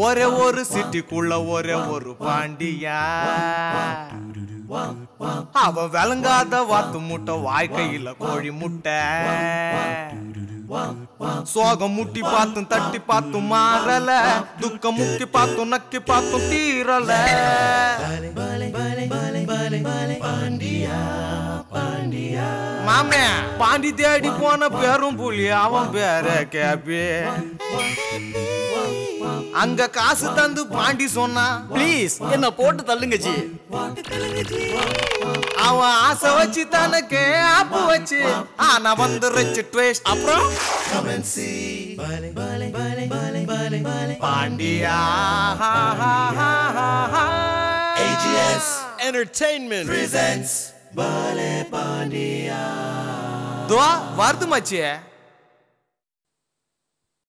ஒரே ஒரு சிட்டிக்குள்ள ஒரே ஒரு பாண்டியா அவன் விளங்காத வாத்து முட்டை வாழ்க்கையில கோழி முட்டை சோகம் முட்டி பார்த்தும் தட்டி பார்த்தும் மாறல துக்கம் முக்கி பார்த்தும் நக்கி பார்த்தும் தீரல மாமே பாண்டி தேடி போன பேரும் புலி அவன் பேர கேப்பி அங்க காசு தந்து பாண்டி சொன்னா ப்ளீஸ் என்ன போட்டு தள்ளுங்க ஜி. அவன் ஆசை வச்சு தனக்கு ஆப்பு வச்சு ஆனா வந்துருச்சு ட்விஸ்ட் அப்புறம் பாண்டியா AGS Entertainment presents துவா வருது மச்சி.